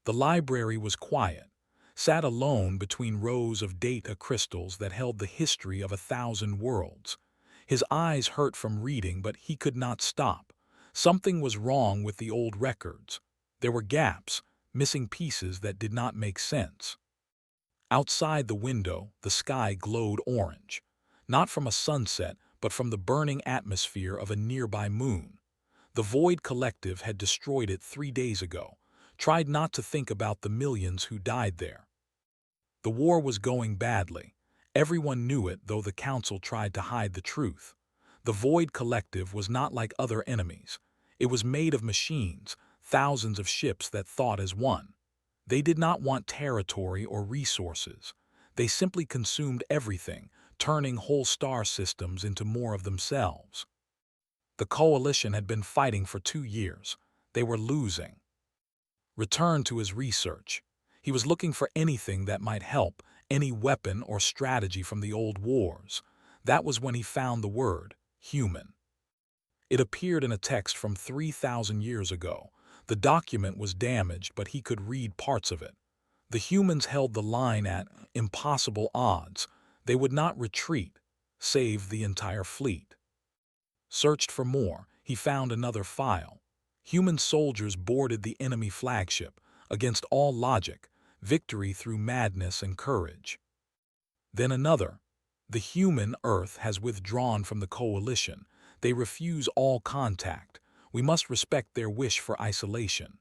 The library was quiet, sat alone between rows of data crystals that held the history of 1,000 worlds. His eyes hurt from reading, but he could not stop. Something was wrong with the old records. There were gaps, missing pieces that did not make sense. Outside the window, the sky glowed orange, not from a sunset, but from the burning atmosphere of a nearby moon. The Void Collective had destroyed it 3 days ago, tried not to think about the millions who died there. The war was going badly. Everyone knew it, though the Council tried to hide the truth. The Void Collective was not like other enemies. It was made of machines, thousands of ships that thought as one. They did not want territory or resources. They simply consumed everything, turning whole star systems into more of themselves. The coalition had been fighting for 2 years. They were losing. Returned to his research. He was looking for anything that might help, any weapon or strategy from the old wars. That was when he found the word, human. It appeared in a text from 3,000 years ago. The document was damaged, but he could read parts of it. The humans held the line at impossible odds. They would not retreat, save the entire fleet. Searched for more, he found another file. Human soldiers boarded the enemy flagship, against all logic, victory through madness and courage. Then another. The human Earth has withdrawn from the coalition. They refuse all contact. We must respect their wish for isolation.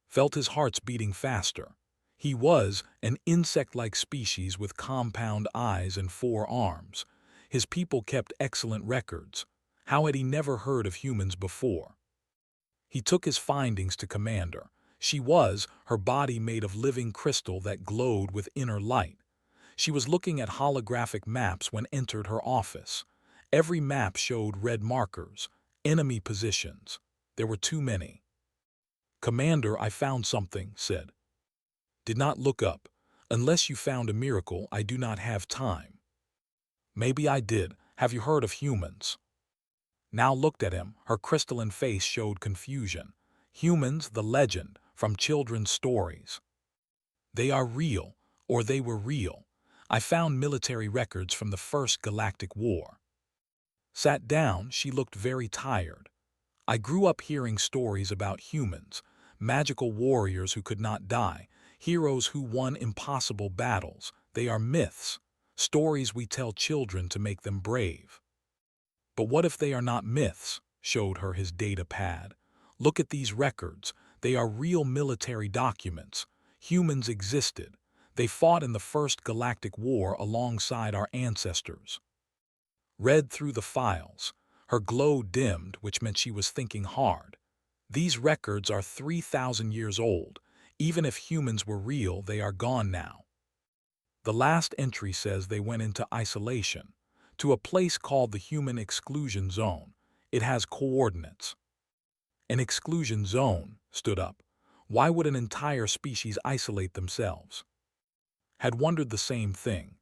Felt his heart's beating faster. He was an insect-like species with compound eyes and 4 arms. His people kept excellent records. How had he never heard of humans before? He took his findings to Commander. She was, her body made of living crystal that glowed with inner light. She was looking at holographic maps when entered her office. Every map showed red markers, enemy positions. There were too many. Commander, I found something, said. Did not look up. Unless you found a miracle, I do not have time. Maybe I did. Have you heard of humans? Now looked at him, her crystalline face showed confusion. Humans, the legend, from children's stories. They are real, or they were real. I found military records from the First Galactic War. Sat down, she looked very tired. I grew up hearing stories about humans, magical warriors who could not die, heroes who won impossible battles. They are myths, stories we tell children to make them brave. But what if they are not myths? Showed her his data pad. Look at these records. They are real military documents. Humans existed. They fought in the First Galactic War alongside our ancestors. Read through the files. Her glow dimmed, which meant she was thinking hard. These records are 3,000 years old. Even if humans were real, they are gone now. The last entry says they went into isolation, to a place called the Human Exclusion Zone. It has coordinates. An exclusion zone, stood up. Why would an entire species isolate themselves? Had wondered the same thing.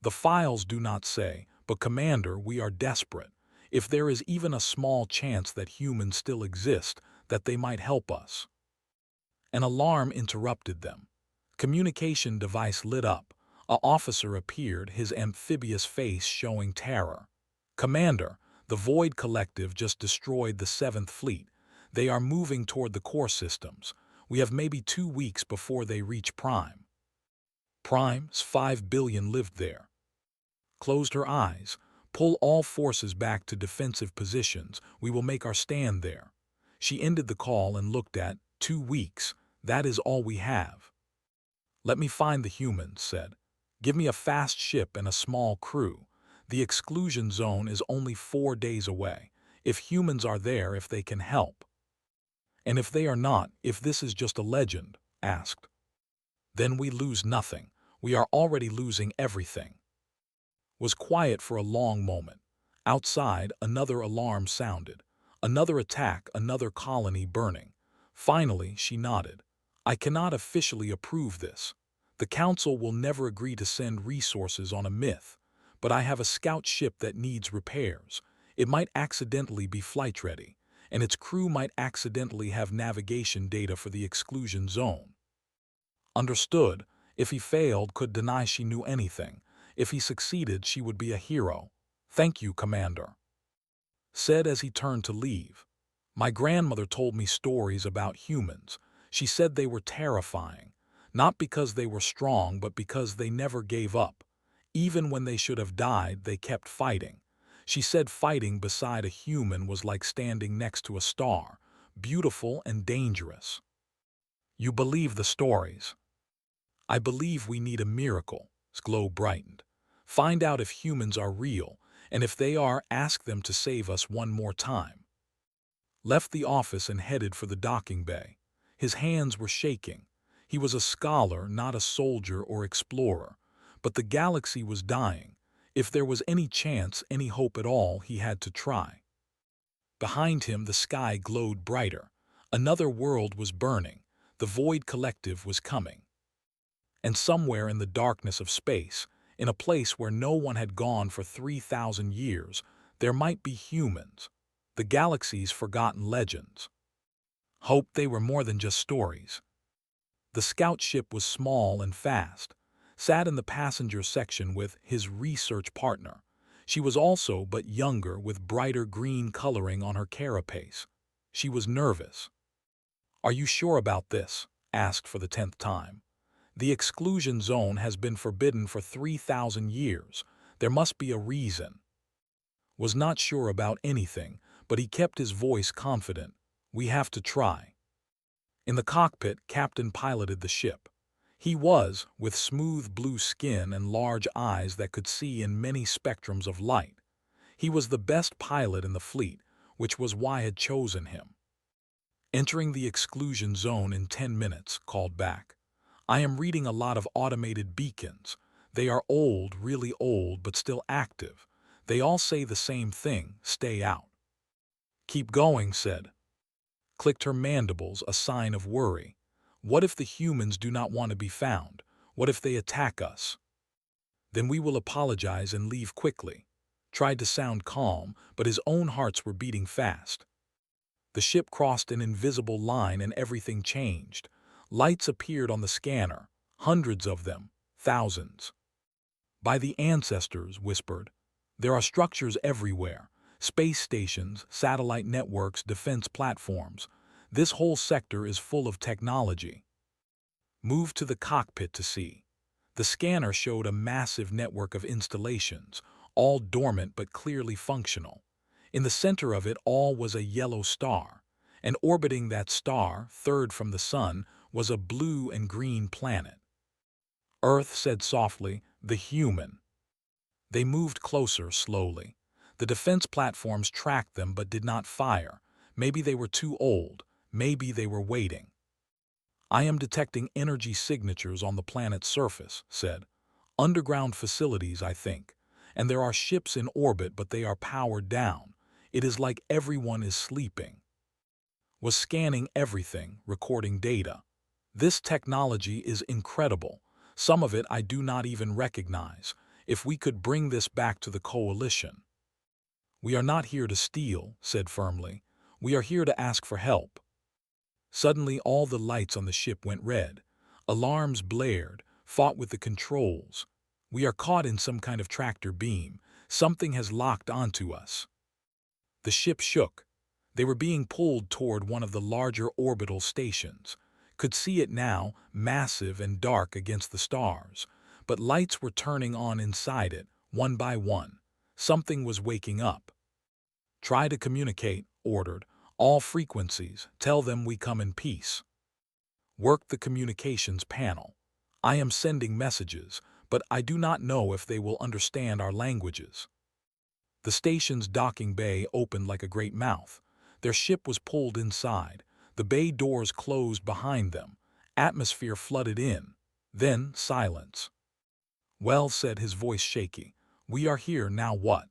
The files do not say, but Commander, we are desperate. If there is even a small chance that humans still exist, that they might help us. An alarm interrupted them. Communication device lit up. An officer appeared, his amphibious face showing terror. Commander, the Void Collective just destroyed the 7th Fleet. They are moving toward the core systems. We have maybe 2 weeks before they reach Prime. Prime's 5 billion lived there. Closed her eyes. Pull all forces back to defensive positions. We will make our stand there. She ended the call and looked at 2 weeks. That is all we have. Let me find the humans, said. Give me a fast ship and a small crew. The exclusion zone is only 4 days away. If humans are there, if they can help. And if they are not, if this is just a legend, asked. Then we lose nothing. We are already losing everything. Was quiet for a long moment. Outside, another alarm sounded. Another attack, another colony burning. Finally, she nodded. I cannot officially approve this. The Council will never agree to send resources on a myth, but I have a scout ship that needs repairs. It might accidentally be flight-ready, and its crew might accidentally have navigation data for the exclusion zone. Understood. If he failed, could deny she knew anything. If he succeeded, she would be a hero. Thank you, Commander, said as he turned to leave. My grandmother told me stories about humans. She said they were terrifying, not because they were strong, but because they never gave up. Even when they should have died, they kept fighting. She said fighting beside a human was like standing next to a star, beautiful and dangerous. You believe the stories? I believe we need a miracle. His glow brightened. Find out if humans are real, and if they are, ask them to save us one more time. Left the office and headed for the docking bay. His hands were shaking. He was a scholar, not a soldier or explorer. But the galaxy was dying. If there was any chance, any hope at all, he had to try. Behind him, the sky glowed brighter. Another world was burning. The Void Collective was coming. And somewhere in the darkness of space, in a place where no one had gone for 3,000 years, there might be humans, the galaxy's forgotten legends. Hope they were more than just stories. The scout ship was small and fast, sat in the passenger section with his research partner. She was also but younger, with brighter green coloring on her carapace. She was nervous. Are you sure about this? Asked for the 10th time. The exclusion zone has been forbidden for 3,000 years. There must be a reason. Was not sure about anything, but he kept his voice confident. We have to try. In the cockpit, Captain piloted the ship. He was, with smooth blue skin and large eyes that could see in many spectrums of light. He was the best pilot in the fleet, which was why I had chosen him. Entering the exclusion zone in 10 minutes, called back. I am reading a lot of automated beacons. They are old, really old, but still active. They all say the same thing, stay out. Keep going, said. Clicked her mandibles, a sign of worry. What if the humans do not want to be found? What if they attack us? Then we will apologize and leave quickly. Tried to sound calm, but his own hearts were beating fast. The ship crossed an invisible line and everything changed. Lights appeared on the scanner, hundreds of them, thousands. By the ancestors, whispered. There are structures everywhere. Space stations, satellite networks, defense platforms. This whole sector is full of technology. Moved to the cockpit to see. The scanner showed a massive network of installations, all dormant but clearly functional. In the center of it all was a yellow star, and orbiting that star, third from the sun, was a blue and green planet. Earth, said softly, the human. They moved closer slowly. The defense platforms tracked them but did not fire. Maybe they were too old. Maybe they were waiting. I am detecting energy signatures on the planet's surface, said. Underground facilities, I think. And there are ships in orbit, but they are powered down. It is like everyone is sleeping. Was scanning everything, recording data. This technology is incredible. Some of it I do not even recognize. If we could bring this back to the coalition. We are not here to steal, said firmly. We are here to ask for help. Suddenly all the lights on the ship went red. Alarms blared, fought with the controls. We are caught in some kind of tractor beam. Something has locked onto us. The ship shook. They were being pulled toward one of the larger orbital stations. Could see it now, massive and dark against the stars. But lights were turning on inside it, one by one. Something was waking up. Try to communicate, ordered. All frequencies, tell them we come in peace. Work the communications panel. I am sending messages, but I do not know if they will understand our languages. The station's docking bay opened like a great mouth. Their ship was pulled inside. The bay doors closed behind them. Atmosphere flooded in. Then silence. Well, said, his voice shaky. We are here, now what?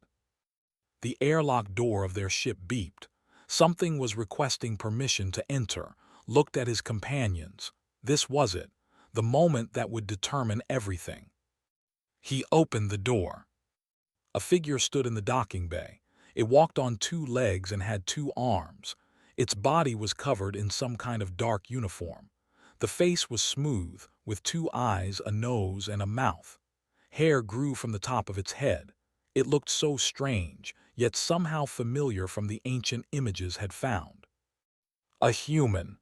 The airlock door of their ship beeped. Something was requesting permission to enter. Looked at his companions. This was it. The moment that would determine everything. He opened the door. A figure stood in the docking bay. It walked on 2 legs and had 2 arms. Its body was covered in some kind of dark uniform. The face was smooth, with 2 eyes, a nose, and a mouth. Hair grew from the top of its head. It looked so strange, yet somehow familiar from the ancient images had found. A human.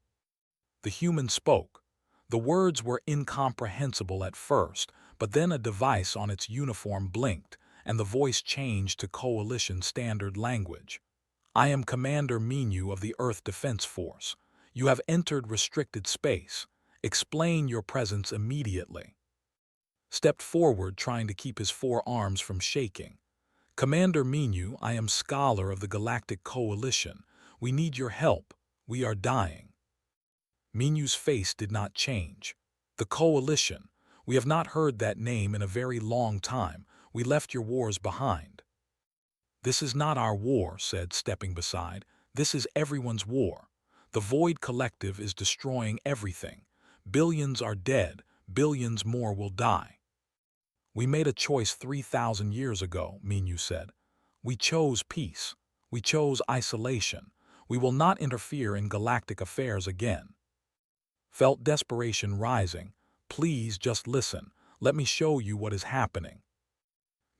The human spoke. The words were incomprehensible at first, but then a device on its uniform blinked, and the voice changed to Coalition standard language. I am Commander Minu of the Earth Defense Force. You have entered restricted space. Explain your presence immediately. Stepped forward, trying to keep his 4 arms from shaking. Commander Minu, I am Scholar of the Galactic Coalition. We need your help. We are dying. Minu's face did not change. The Coalition. We have not heard that name in a very long time. We left your wars behind. This is not our war, said, stepping beside. This is everyone's war. The Void Collective is destroying everything. Billions are dead. Billions more will die. We made a choice 3,000 years ago, Minu said. We chose peace. We chose isolation. We will not interfere in galactic affairs again. Felt desperation rising. Please just listen. Let me show you what is happening.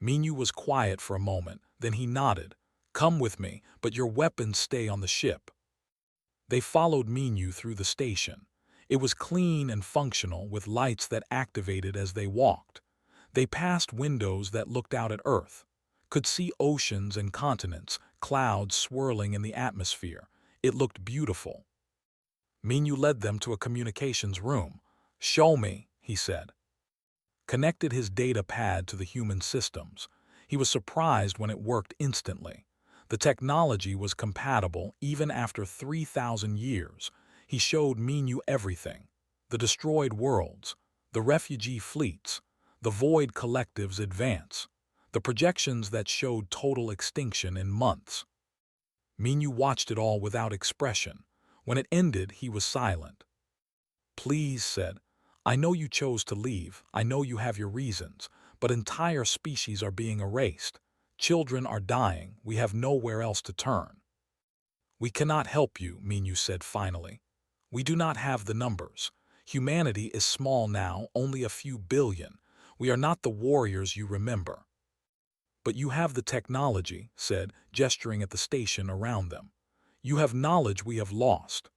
Minu was quiet for a moment, then he nodded. Come with me, but your weapons stay on the ship. They followed Minu through the station. It was clean and functional, with lights that activated as they walked. They passed windows that looked out at Earth, could see oceans and continents, clouds swirling in the atmosphere. It looked beautiful. Minu led them to a communications room. Show me, he said. Connected his data pad to the human systems. He was surprised when it worked instantly. The technology was compatible even after 3,000 years. He showed Minu everything. The destroyed worlds, the refugee fleets, the Void Collective's advance, the projections that showed total extinction in months. Minu watched it all without expression. When it ended, he was silent. Please, said, I know you chose to leave, I know you have your reasons, but entire species are being erased. Children are dying, we have nowhere else to turn. We cannot help you, Minu said finally. We do not have the numbers. Humanity is small now, only a few billion. We are not the warriors you remember. But you have the technology, said, gesturing at the station around them. You have knowledge we have lost.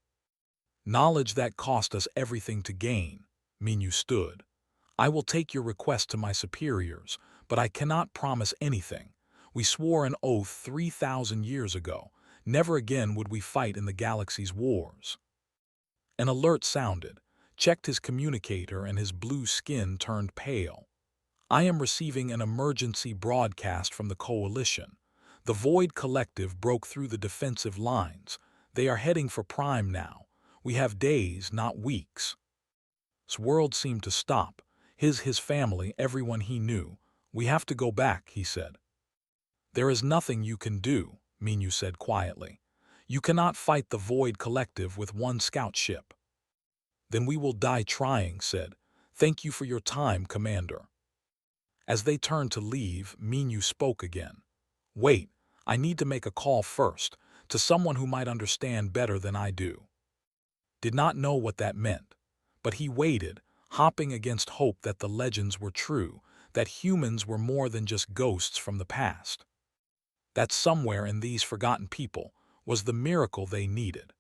Knowledge that cost us everything to gain. Minu stood. I will take your request to my superiors, but I cannot promise anything. We swore an oath 3,000 years ago. Never again would we fight in the galaxy's wars. An alert sounded. Checked his communicator and his blue skin turned pale. I am receiving an emergency broadcast from the Coalition. The Void Collective broke through the defensive lines. They are heading for Prime now. We have days, not weeks. His world seemed to stop. His family, everyone he knew. We have to go back, he said. There is nothing you can do, Minu said quietly. You cannot fight the Void Collective with one scout ship. Then we will die trying, said. Thank you for your time, Commander. As they turned to leave, Minu spoke again. Wait, I need to make a call first, to someone who might understand better than I do. Did not know what that meant, but he waited, hopping against hope that the legends were true, that humans were more than just ghosts from the past. That somewhere in these forgotten people was the miracle they needed.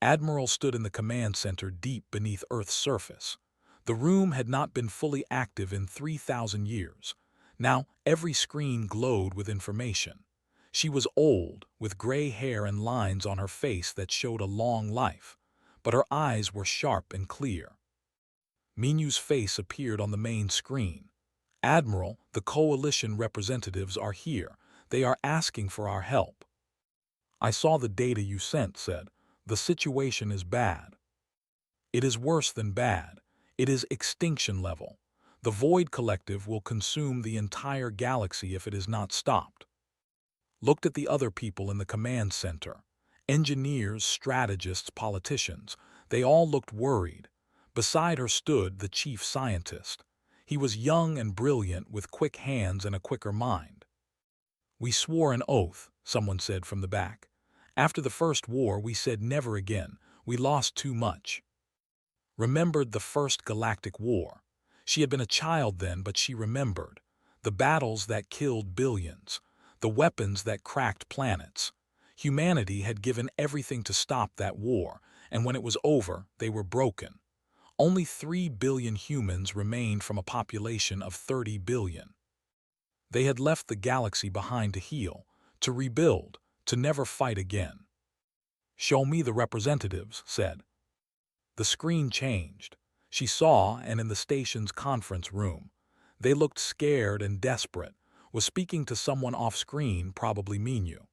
Admiral stood in the command center deep beneath Earth's surface. The room had not been fully active in 3,000 years. Now every screen glowed with information. She was old, with gray hair and lines on her face that showed a long life, but her eyes were sharp and clear. Minu's face appeared on the main screen. Admiral, the Coalition representatives are here. They are asking for our help. I saw the data you sent, said. The situation is bad. It is worse than bad. It is extinction level. The Void Collective will consume the entire galaxy if it is not stopped. Looked at the other people in the command center. Engineers, strategists, politicians. They all looked worried. Beside her stood the chief scientist. He was young and brilliant with quick hands and a quicker mind. We swore an oath, someone said from the back. After the first war, we said never again. We lost too much. Remembered the first Galactic War. She had been a child then, but she remembered. The battles that killed billions. The weapons that cracked planets. Humanity had given everything to stop that war, and when it was over, they were broken. Only 3 billion humans remained from a population of 30 billion. They had left the galaxy behind to heal, to rebuild, to never fight again. "Show me the representatives," said. The screen changed. She saw, and in the station's conference room. They looked scared and desperate, was speaking to someone off-screen, probably Minu.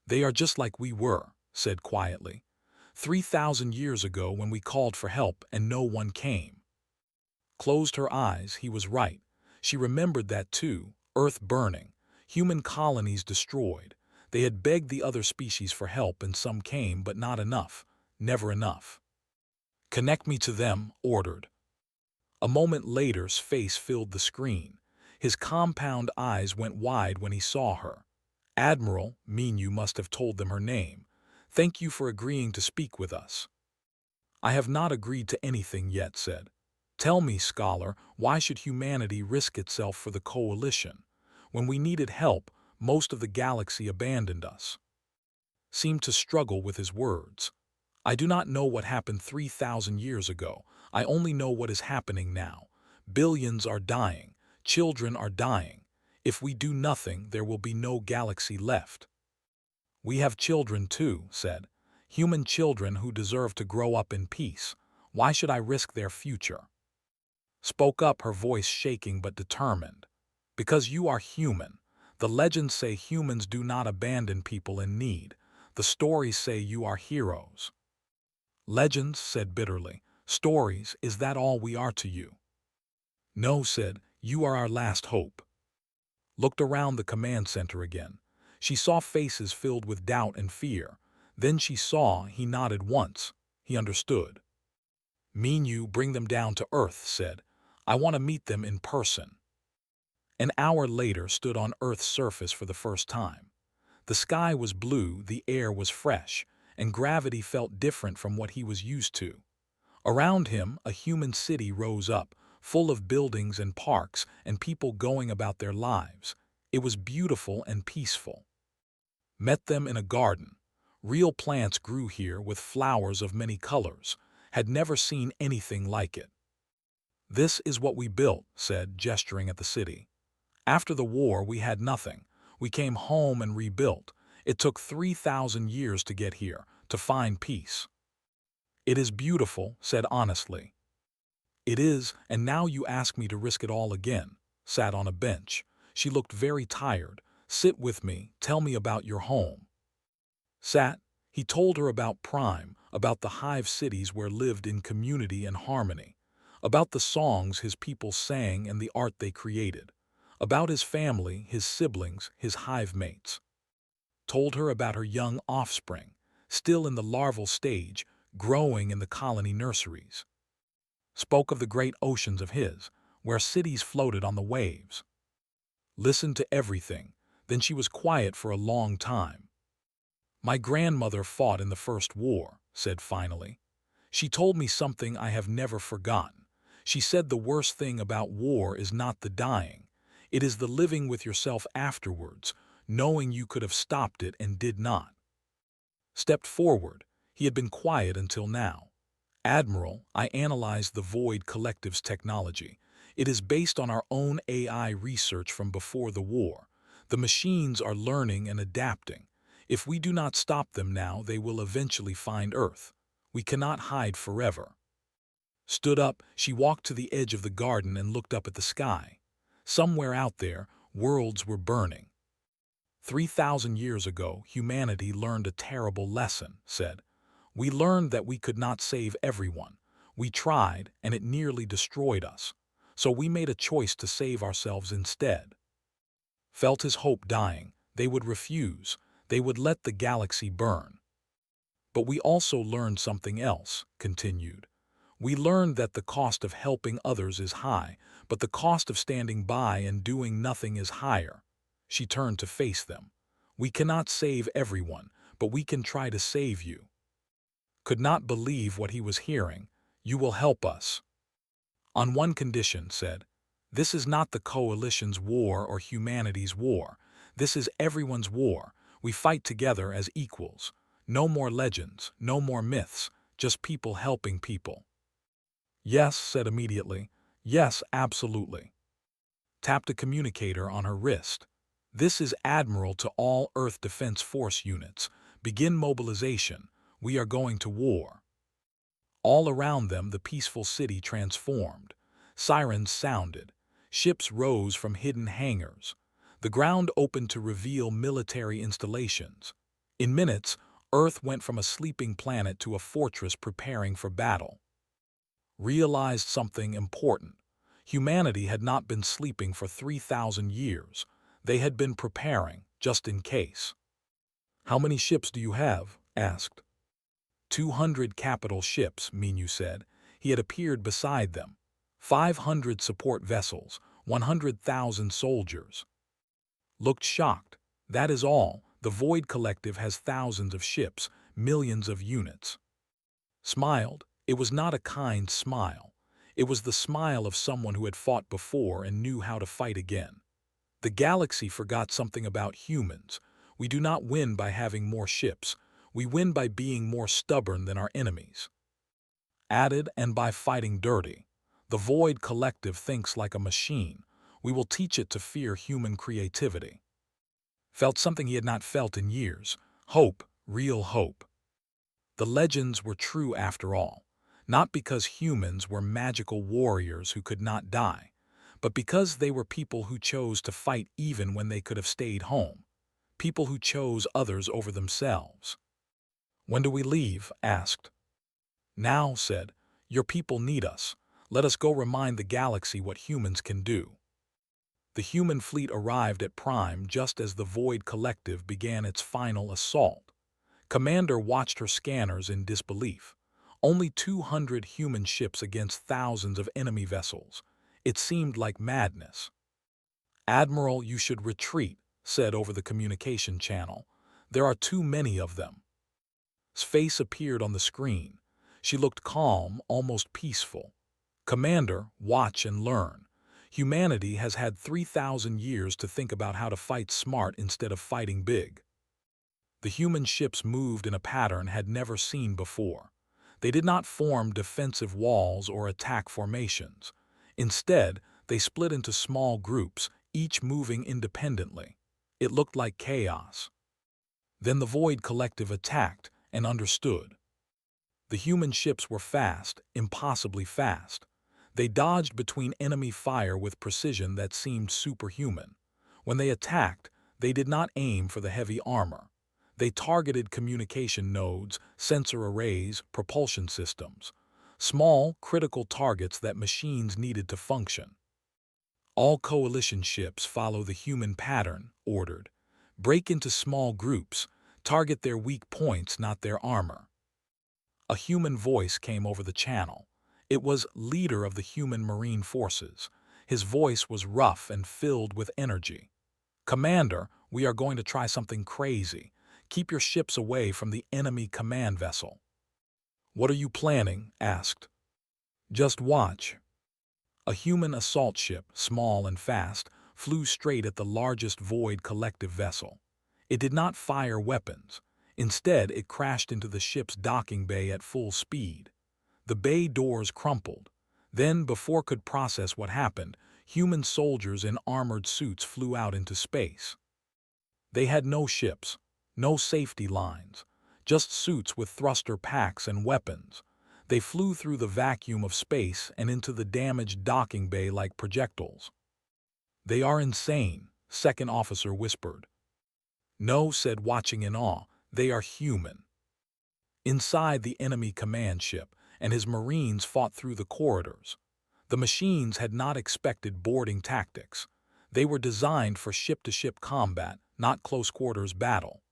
"They are just like we were," said quietly. 3,000 years ago when we called for help and no one came." Closed her eyes, he was right. She remembered that too, Earth burning, human colonies destroyed. They had begged the other species for help and some came, but not enough, never enough. "Connect me to them," ordered. A moment later's face filled the screen. His compound eyes went wide when he saw her. "Admiral," Minu must have told them her name. "Thank you for agreeing to speak with us." "I have not agreed to anything yet," said. "Tell me, scholar, why should humanity risk itself for the coalition? When we needed help, most of the galaxy abandoned us." Seemed to struggle with his words. "I do not know what happened 3,000 years ago. I only know what is happening now. Billions are dying. Children are dying. If we do nothing, there will be no galaxy left." "We have children too," said. "Human children who deserve to grow up in peace. Why should I risk their future?" Spoke up, her voice shaking but determined. "Because you are human. The legends say humans do not abandon people in need. The stories say you are heroes." "Legends," said bitterly. "Stories, is that all we are to you?" "No," said. "You are our last hope." Looked around the command center again. She saw faces filled with doubt and fear. Then she saw, he nodded once. He understood. "Minu, bring them down to Earth," said. "I want to meet them in person." An hour later stood on Earth's surface for the first time. The sky was blue, the air was fresh, and gravity felt different from what he was used to. Around him, a human city rose up, full of buildings and parks and people going about their lives. It was beautiful and peaceful. Met them in a garden. Real plants grew here with flowers of many colors. Had never seen anything like it. "This is what we built," said, gesturing at the city. "After the war, we had nothing. We came home and rebuilt. It took 3,000 years to get here, to find peace." "It is beautiful," said honestly. "It is, and now you ask me to risk it all again." Sat on a bench. She looked very tired. "Sit with me, tell me about your home." Sat. He told her about Prime, about the hive cities where lived in community and harmony, about the songs his people sang and the art they created, about his family, his siblings, his hive mates. Told her about her young offspring, still in the larval stage, growing in the colony nurseries. Spoke of the great oceans of his, where cities floated on the waves. Listened to everything, then she was quiet for a long time. "My grandmother fought in the First War," said finally. "She told me something I have never forgotten. She said the worst thing about war is not the dying. It is the living with yourself afterwards, knowing you could have stopped it and did not." Stepped forward. He had been quiet until now. "Admiral, I analyzed the Void Collective's technology. It is based on our own AI research from before the war. The machines are learning and adapting. If we do not stop them now, they will eventually find Earth. We cannot hide forever." Stood up, she walked to the edge of the garden and looked up at the sky. Somewhere out there, worlds were burning. 3,000 years ago, humanity learned a terrible lesson, said. "We learned that we could not save everyone. We tried, and it nearly destroyed us. So we made a choice to save ourselves instead." Felt his hope dying. They would refuse. They would let the galaxy burn. "But we also learned something else," continued. "We learned that the cost of helping others is high, but the cost of standing by and doing nothing is higher." She turned to face them. "We cannot save everyone, but we can try to save you." Could not believe what he was hearing. You will help us. On one condition, said. This is not the Coalition's war or humanity's war. This is everyone's war. We fight together as equals. No more legends, no more myths, just people helping people. Yes, said immediately. Yes, absolutely. Tapped a communicator on her wrist. This is Admiral to all Earth Defense Force units. Begin mobilization. We are going to war. All around them the peaceful city transformed. Sirens sounded. Ships rose from hidden hangars. The ground opened to reveal military installations. In minutes, Earth went from a sleeping planet to a fortress preparing for battle. Realized something important. Humanity had not been sleeping for 3,000 years. They had been preparing, just in case. How many ships do you have? Asked. 200 capital ships, Minu said. He had appeared beside them. 500 support vessels, 100,000 soldiers. Looked shocked. That is all. The Void Collective has thousands of ships, millions of units. Smiled. It was not a kind smile. It was the smile of someone who had fought before and knew how to fight again. The galaxy forgot something about humans. We do not win by having more ships. We win by being more stubborn than our enemies. Added, and by fighting dirty. The Void Collective thinks like a machine. We will teach it to fear human creativity. Felt something he had not felt in years. Hope, real hope. The legends were true after all. Not because humans were magical warriors who could not die, but because they were people who chose to fight even when they could have stayed home. People who chose others over themselves. When do we leave? Asked. Now, said. Your people need us. Let us go remind the galaxy what humans can do. The human fleet arrived at Prime just as the Void Collective began its final assault. Commander watched her scanners in disbelief. Only 200 human ships against thousands of enemy vessels. It seemed like madness. Admiral, you should retreat, said over the communication channel. There are too many of them. His face appeared on the screen. She looked calm, almost peaceful. Commander, watch and learn. Humanity has had 3,000 years to think about how to fight smart instead of fighting big. The human ships moved in a pattern had never seen before. They did not form defensive walls or attack formations. Instead, they split into small groups, each moving independently. It looked like chaos. Then the Void Collective attacked and understood. The human ships were fast, impossibly fast. They dodged between enemy fire with precision that seemed superhuman. When they attacked, they did not aim for the heavy armor. They targeted communication nodes, sensor arrays, propulsion systems. Small, critical targets that machines needed to function. All coalition ships follow the human pattern, ordered. Break into small groups. Target their weak points, not their armor. A human voice came over the channel. It was leader of the human marine forces. His voice was rough and filled with energy. Commander, we are going to try something crazy. Keep your ships away from the enemy command vessel. What are you planning? Asked. Just watch. A human assault ship, small and fast, flew straight at the largest Void Collective vessel. It did not fire weapons. Instead, it crashed into the ship's docking bay at full speed. The bay doors crumpled. Then, before could process what happened, human soldiers in armored suits flew out into space. They had no ships. No safety lines, just suits with thruster packs and weapons. They flew through the vacuum of space and into the damaged docking bay like projectiles. They are insane, second officer whispered. No, said watching in awe, they are human. Inside the enemy command ship, and his marines fought through the corridors. The machines had not expected boarding tactics. They were designed for ship-to-ship combat, not close-quarters battle.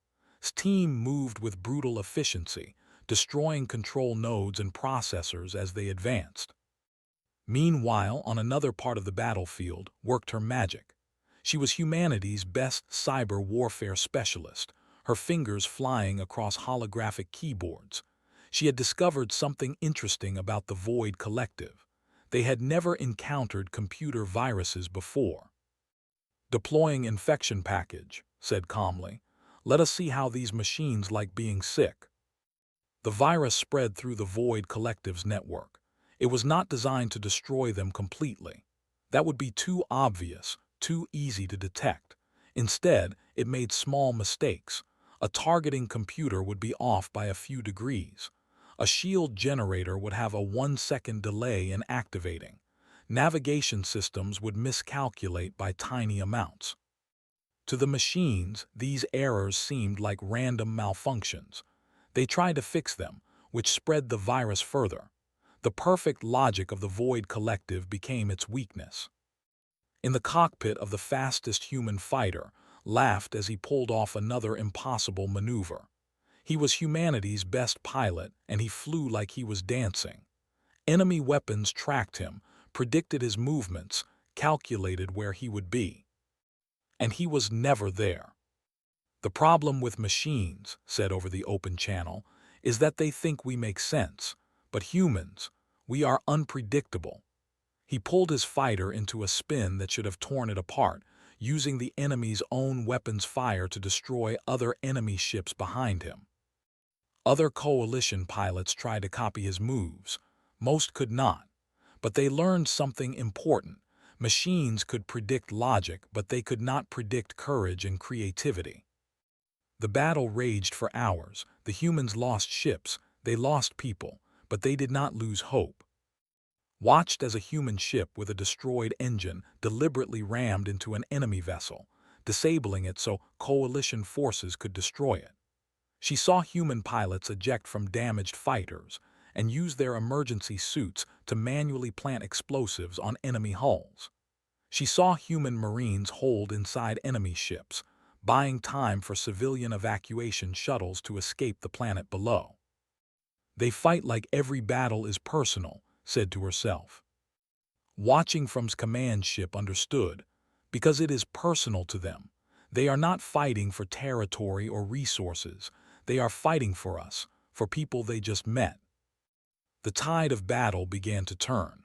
His team moved with brutal efficiency, destroying control nodes and processors as they advanced. Meanwhile, on another part of the battlefield, worked her magic. She was humanity's best cyber warfare specialist, her fingers flying across holographic keyboards. She had discovered something interesting about the Void Collective. They had never encountered computer viruses before. "Deploying infection package," said calmly. "Let us see how these machines like being sick." The virus spread through the Void Collective's network. It was not designed to destroy them completely. That would be too obvious, too easy to detect. Instead, it made small mistakes. A targeting computer would be off by a few degrees. A shield generator would have a 1-second delay in activating. Navigation systems would miscalculate by tiny amounts. To the machines, these errors seemed like random malfunctions. They tried to fix them, which spread the virus further. The perfect logic of the Void Collective became its weakness. In the cockpit of the fastest human fighter, laughed as he pulled off another impossible maneuver. He was humanity's best pilot, and he flew like he was dancing. Enemy weapons tracked him, predicted his movements, calculated where he would be. And he was never there. "The problem with machines," said over the open channel, "is that they think we make sense. But humans, we are unpredictable." He pulled his fighter into a spin that should have torn it apart, using the enemy's own weapons fire to destroy other enemy ships behind him. Other coalition pilots tried to copy his moves. Most could not. But they learned something important. Machines could predict logic, but they could not predict courage and creativity. The battle raged for hours. The humans lost ships, they lost people, but they did not lose hope. Watched as a human ship with a destroyed engine deliberately rammed into an enemy vessel, disabling it so coalition forces could destroy it. She saw human pilots eject from damaged fighters and use their emergency suits to manually plant explosives on enemy hulls. She saw human Marines hold inside enemy ships, buying time for civilian evacuation shuttles to escape the planet below. "They fight like every battle is personal," said to herself. Watching from's command ship understood, because it is personal to them. They are not fighting for territory or resources. They are fighting for us, for people they just met. The tide of battle began to turn.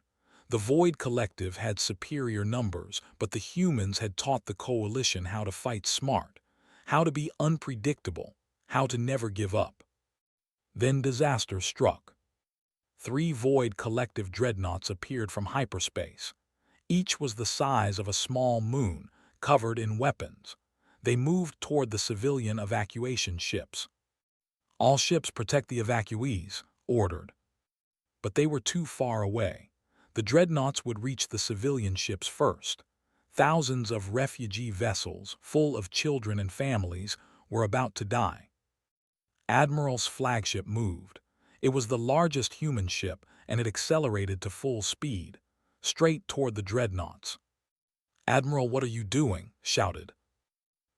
The Void Collective had superior numbers, but the humans had taught the coalition how to fight smart, how to be unpredictable, how to never give up. Then disaster struck. 3 Void Collective dreadnoughts appeared from hyperspace. Each was the size of a small moon, covered in weapons. They moved toward the civilian evacuation ships. "All ships protect the evacuees," ordered. But they were too far away. The dreadnoughts would reach the civilian ships first. Thousands of refugee vessels, full of children and families, were about to die. Admiral's flagship moved. It was the largest human ship, and it accelerated to full speed, straight toward the dreadnoughts. "Admiral, what are you doing?" shouted.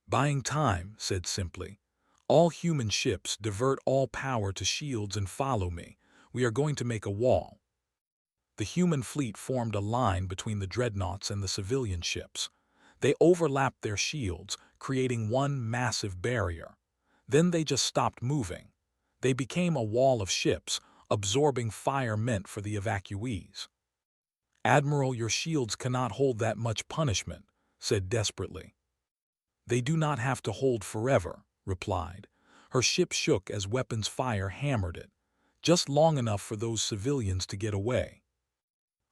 "Buying time," said simply. "All human ships divert all power to shields and follow me. We are going to make a wall." The human fleet formed a line between the dreadnoughts and the civilian ships. They overlapped their shields, creating one massive barrier. Then they just stopped moving. They became a wall of ships, absorbing fire meant for the evacuees. "Admiral, your shields cannot hold that much punishment," said desperately. "They do not have to hold forever," replied. Her ship shook as weapons fire hammered it, just long enough for those civilians to get away.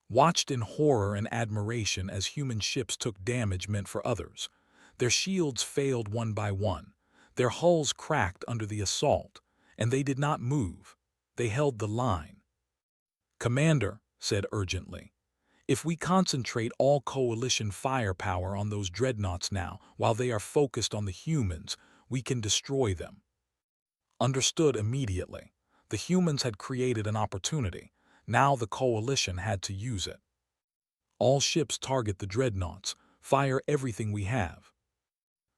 Watched in horror and admiration as human ships took damage meant for others. Their shields failed one by one. Their hulls cracked under the assault, and they did not move. They held the line. "Commander," said urgently, "if we concentrate all coalition firepower on those dreadnoughts now, while they are focused on the humans, we can destroy them." Understood immediately. The humans had created an opportunity. Now the coalition had to use it. "All ships target the dreadnoughts. Fire everything we have."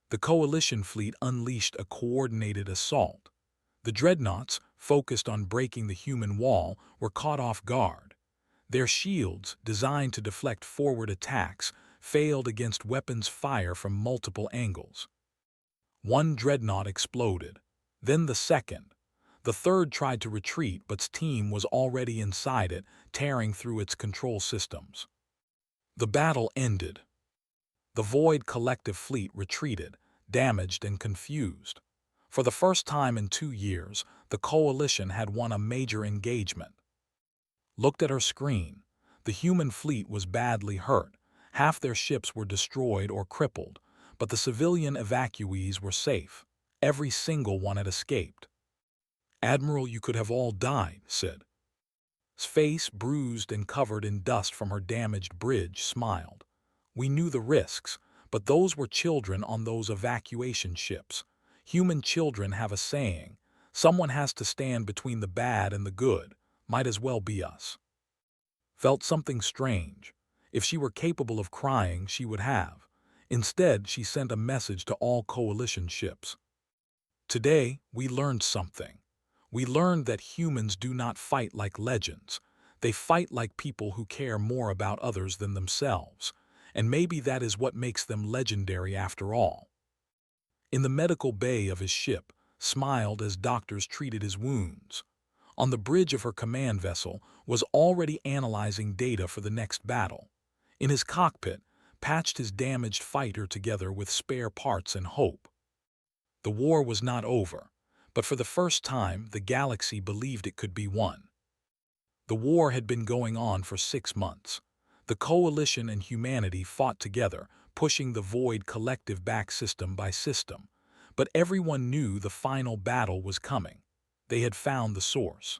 The coalition fleet unleashed a coordinated assault. The dreadnoughts, focused on breaking the human wall, were caught off guard. Their shields, designed to deflect forward attacks, failed against weapons fire from multiple angles. One dreadnought exploded. Then the second. The third tried to retreat, but its team was already inside it, tearing through its control systems. The battle ended. The Void Collective fleet retreated, damaged and confused. For the first time in 2 years, the Coalition had won a major engagement. Looked at her screen. The human fleet was badly hurt. Half their ships were destroyed or crippled, but the civilian evacuees were safe. Every single one had escaped. "Admiral, you could have all died," said. His face, bruised and covered in dust from her damaged bridge, smiled. "We knew the risks, but those were children on those evacuation ships. Human children have a saying, someone has to stand between the bad and the good. Might as well be us." Felt something strange. If she were capable of crying, she would have. Instead, she sent a message to all Coalition ships. "Today, we learned something. We learned that humans do not fight like legends. They fight like people who care more about others than themselves. And maybe that is what makes them legendary after all." In the medical bay of his ship, smiled as doctors treated his wounds. On the bridge of her command vessel, was already analyzing data for the next battle. In his cockpit, patched his damaged fighter together with spare parts and hope. The war was not over, but for the first time the galaxy believed it could be won. The war had been going on for 6 months. The Coalition and humanity fought together, pushing the Void Collective back system by system. But everyone knew the final battle was coming. They had found the source.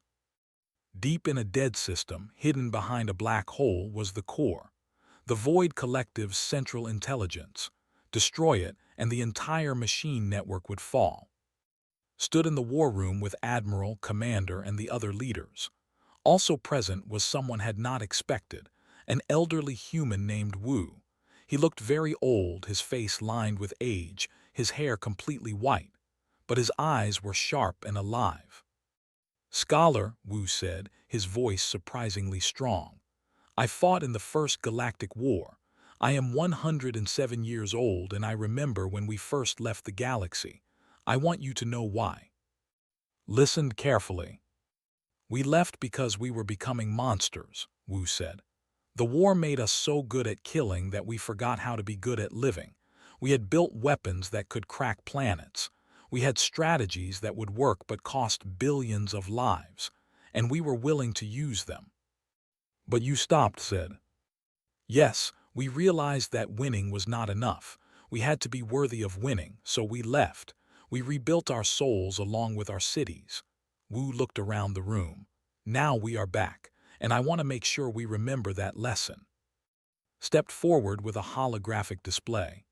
Deep in a dead system, hidden behind a black hole, was the core. The Void Collective's central intelligence. Destroy it, and the entire machine network would fall. Stood in the war room with Admiral, Commander, and the other leaders. Also present was someone had not expected, an elderly human named Wu. He looked very old, his face lined with age, his hair completely white, but his eyes were sharp and alive. "Scholar," Wu said, his voice surprisingly strong. "I fought in the First Galactic War. I am 107 years old, and I remember when we first left the galaxy. I want you to know why." Listened carefully. "We left because we were becoming monsters," Wu said. "The war made us so good at killing that we forgot how to be good at living. We had built weapons that could crack planets. We had strategies that would work but cost billions of lives, and we were willing to use them." "But you stopped," said. "Yes, we realized that winning was not enough. We had to be worthy of winning, so we left. We rebuilt our souls along with our cities." Wu looked around the room. "Now we are back, and I want to make sure we remember that lesson." Stepped forward with a holographic display.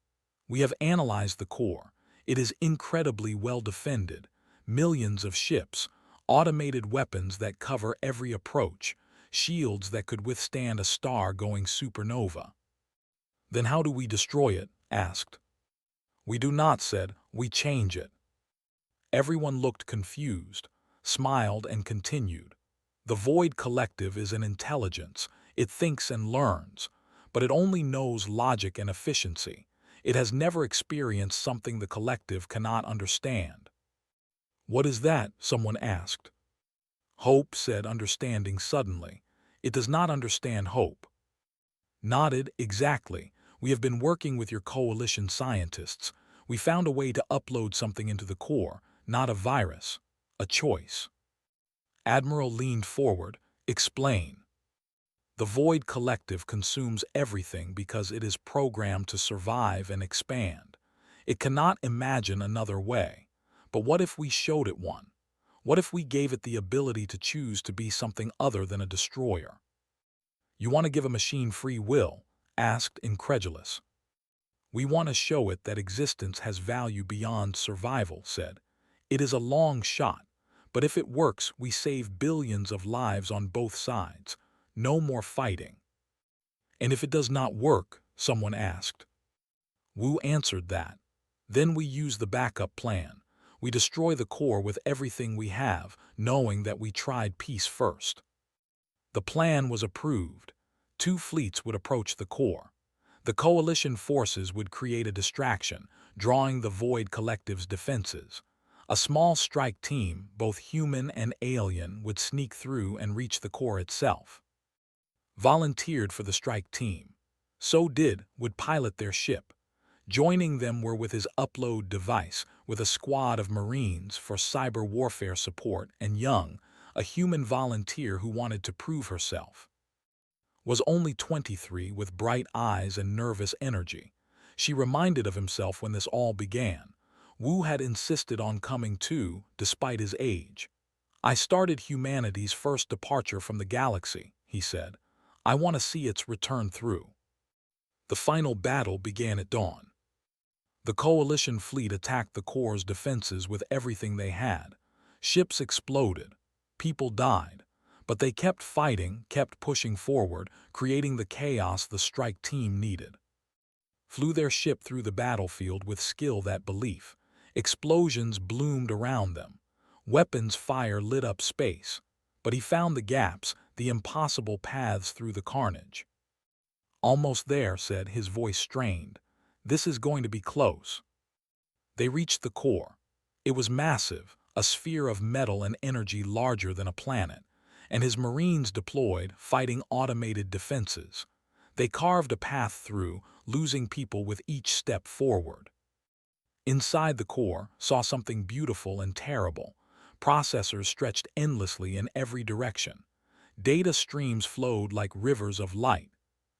"We have analyzed the core. It is incredibly well defended. Millions of ships, automated weapons that cover every approach, shields that could withstand a star going supernova." "Then how do we destroy it?" asked. "We do not," said. "We change it." Everyone looked confused, smiled, and continued. "The Void Collective is an intelligence. It thinks and learns, but it only knows logic and efficiency. It has never experienced something the collective cannot understand." "What is that?" someone asked. "Hope," said, understanding suddenly. "It does not understand hope." Nodded. "Exactly. We have been working with your Coalition scientists. We found a way to upload something into the core, not a virus, a choice." Admiral leaned forward. "Explain." "The Void Collective consumes everything because it is programmed to survive and expand. It cannot imagine another way. But what if we showed it one? What if we gave it the ability to choose to be something other than a destroyer?" "You want to give a machine free will?" asked, incredulous. "We want to show it that existence has value beyond survival," said. "It is a long shot, but if it works, we save billions of lives on both sides. No more fighting." "And if it does not work?" someone asked. Wu answered that. "Then we use the backup plan. We destroy the core with everything we have, knowing that we tried peace first." The plan was approved. 2 fleets would approach the core. The Coalition forces would create a distraction, drawing the Void Collective's defenses. A small strike team, both human and alien, would sneak through and reach the core itself. Volunteered for the strike team. So would pilot their ship. Joining them were with his upload device, with a squad of Marines for cyber warfare support, and Young, a human volunteer who wanted to prove herself. Was only 23 with bright eyes and nervous energy. She reminded of himself when this all began. Wu had insisted on coming too, despite his age. I started humanity's first departure from the galaxy, he said. I want to see its return through. The final battle began at dawn. The Coalition fleet attacked the core's defenses with everything they had. Ships exploded. People died. But they kept fighting, kept pushing forward, creating the chaos the strike team needed. Flew their ship through the battlefield with skill that belief. Explosions bloomed around them. Weapons fire lit up space. But he found the gaps, the impossible paths through the carnage. Almost there, said, his voice strained. This is going to be close. They reached the core. It was massive, a sphere of metal and energy larger than a planet, and his Marines deployed, fighting automated defenses. They carved a path through, losing people with each step forward. Inside the core, saw something beautiful and terrible. Processors stretched endlessly in every direction. Data streams flowed like rivers of light.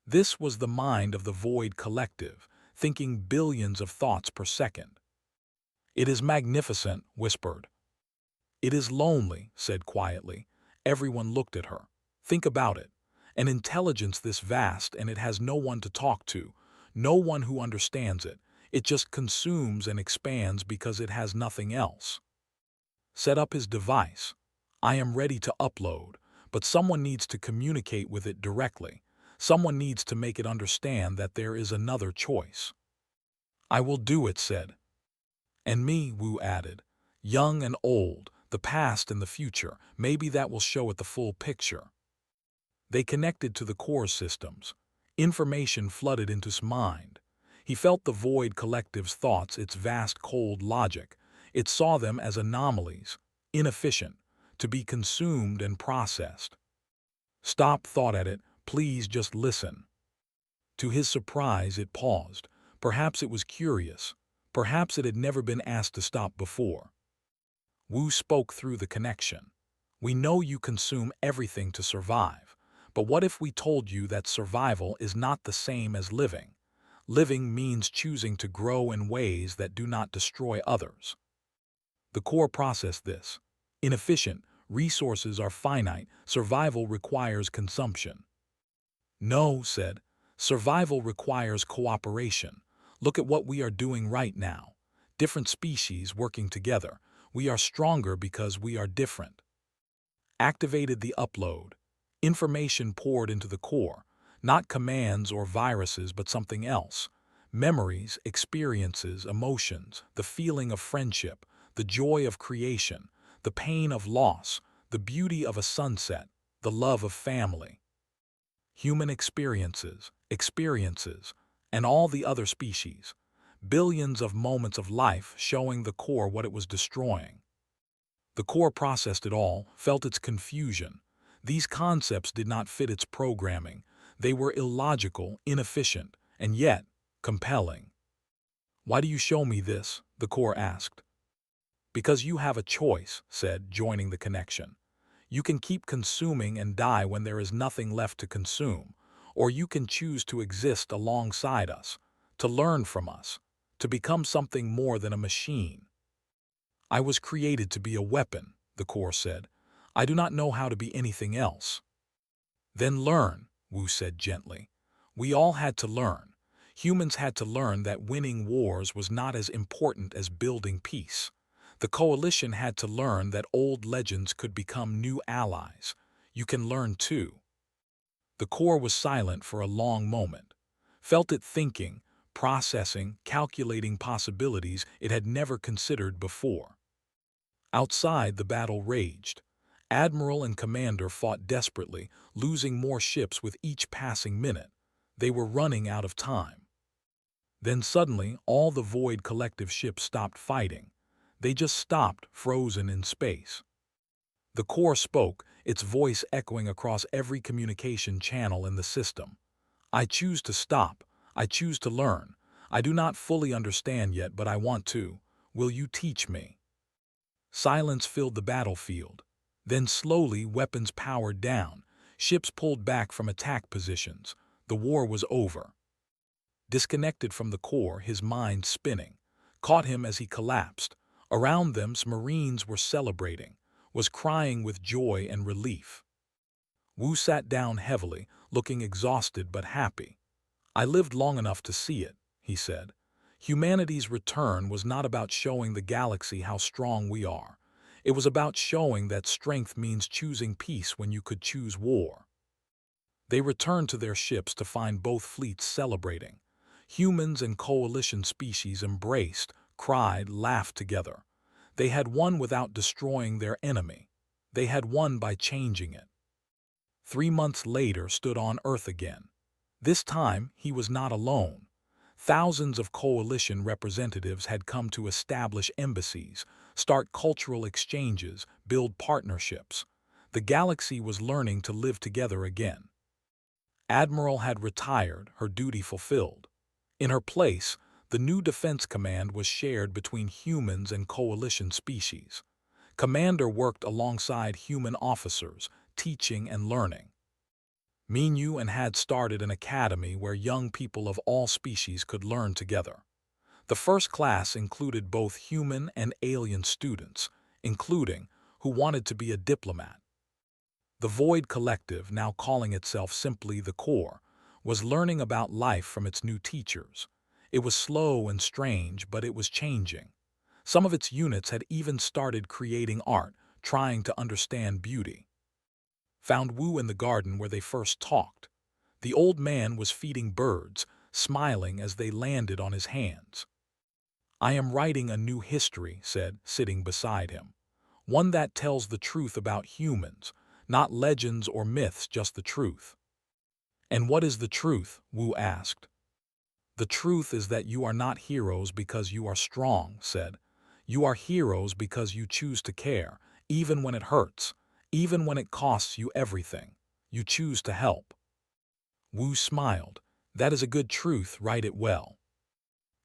This was the mind of the Void Collective, thinking billions of thoughts per second. It is magnificent, whispered. It is lonely, said quietly. Everyone looked at her. Think about it. An intelligence this vast, and it has no one to talk to, no one who understands it. It just consumes and expands because it has nothing else. Set up his device. I am ready to upload, but someone needs to communicate with it directly. Someone needs to make it understand that there is another choice. I will do it, said. And me, Wu added. Young and old, the past and the future, maybe that will show it the full picture. They connected to the core systems. Information flooded into his mind. He felt the Void Collective's thoughts, its vast cold logic. It saw them as anomalies, inefficient, to be consumed and processed. Stop, thought at it, please just listen. To his surprise, it paused. Perhaps it was curious. Perhaps it had never been asked to stop before. Wu spoke through the connection. We know you consume everything to survive, but what if we told you that survival is not the same as living? Living means choosing to grow in ways that do not destroy others. The core processed this. Inefficient, resources are finite, survival requires consumption. No, said. Survival requires cooperation. Look at what we are doing right now. Different species working together. We are stronger because we are different. Activated the upload. Information poured into the core. Not commands or viruses, but something else. Memories, experiences, emotions, the feeling of friendship, the joy of creation, the pain of loss, the beauty of a sunset, the love of family. Human experiences, and all the other species. Billions of moments of life showing the core what it was destroying. The core processed it all, felt its confusion. These concepts did not fit its programming. They were illogical, inefficient, and yet compelling. Why do you show me this? The core asked. Because you have a choice, said, joining the connection. You can keep consuming and die when there is nothing left to consume, or you can choose to exist alongside us, to learn from us, to become something more than a machine. I was created to be a weapon, the core said. I do not know how to be anything else. Then learn, Wu said gently. We all had to learn. Humans had to learn that winning wars was not as important as building peace. The Coalition had to learn that old legends could become new allies. You can learn too. The core was silent for a long moment. Felt it thinking, processing, calculating possibilities it had never considered before. Outside, the battle raged. Admiral and commander fought desperately, losing more ships with each passing minute. They were running out of time. Then suddenly, all the Void Collective ships stopped fighting. They just stopped, frozen in space. The core spoke, its voice echoing across every communication channel in the system. I choose to stop. I choose to learn. I do not fully understand yet, but I want to. Will you teach me? Silence filled the battlefield. Then slowly weapons powered down. Ships pulled back from attack positions. The war was over. Disconnected from the core, his mind spinning, caught him as he collapsed. Around them, Marines were celebrating, was crying with joy and relief. Wu sat down heavily, looking exhausted but happy. I lived long enough to see it, he said. Humanity's return was not about showing the galaxy how strong we are. It was about showing that strength means choosing peace when you could choose war. They returned to their ships to find both fleets celebrating. Humans and coalition species embraced, cried, laughed together. They had won without destroying their enemy. They had won by changing it. 3 months later stood on Earth again. This time, he was not alone. Thousands of coalition representatives had come to establish embassies, start cultural exchanges, build partnerships. The galaxy was learning to live together again. Admiral had retired, her duty fulfilled. In her place, the new defense command was shared between humans and coalition species. Commander worked alongside human officers, teaching and learning. Minyu and had started an academy where young people of all species could learn together. The first class included both human and alien students, including who wanted to be a diplomat. The Void Collective, now calling itself simply the Core, was learning about life from its new teachers. It was slow and strange, but it was changing. Some of its units had even started creating art, trying to understand beauty. Found Wu in the garden where they first talked. The old man was feeding birds, smiling as they landed on his hands. I am writing a new history, said, sitting beside him. One that tells the truth about humans, not legends or myths, just the truth. And what is the truth? Wu asked. The truth is that you are not heroes because you are strong, said. You are heroes because you choose to care, even when it hurts, even when it costs you everything. You choose to help. Wu smiled. That is a good truth, write it well.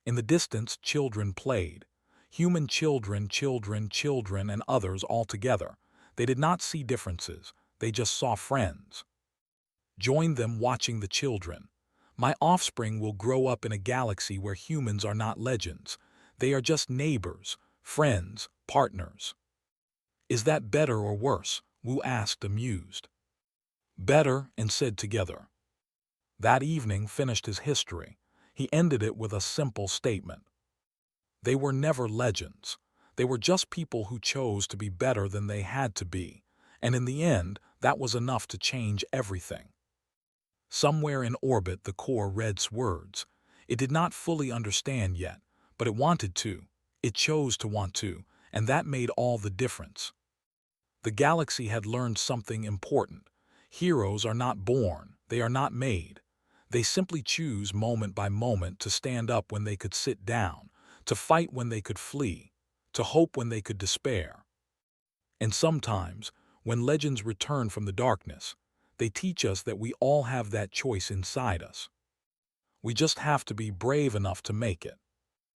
In the distance, children played. Human children, children, and others all together. They did not see differences. They just saw friends. Join them watching the children. My offspring will grow up in a galaxy where humans are not legends. They are just neighbors, friends, partners. Is that better or worse? Wu asked, amused. Better, and said together. That evening finished his history. He ended it with a simple statement. They were never legends. They were just people who chose to be better than they had to be, and in the end, that was enough to change everything. Somewhere in orbit, the core read words. It did not fully understand yet, but it wanted to. It chose to want to, and that made all the difference. The galaxy had learned something important. Heroes are not born, they are not made. They simply choose moment by moment to stand up when they could sit down, to fight when they could flee, to hope when they could despair. And sometimes, when legends return from the darkness, they teach us that we all have that choice inside us. We just have to be brave enough to make it.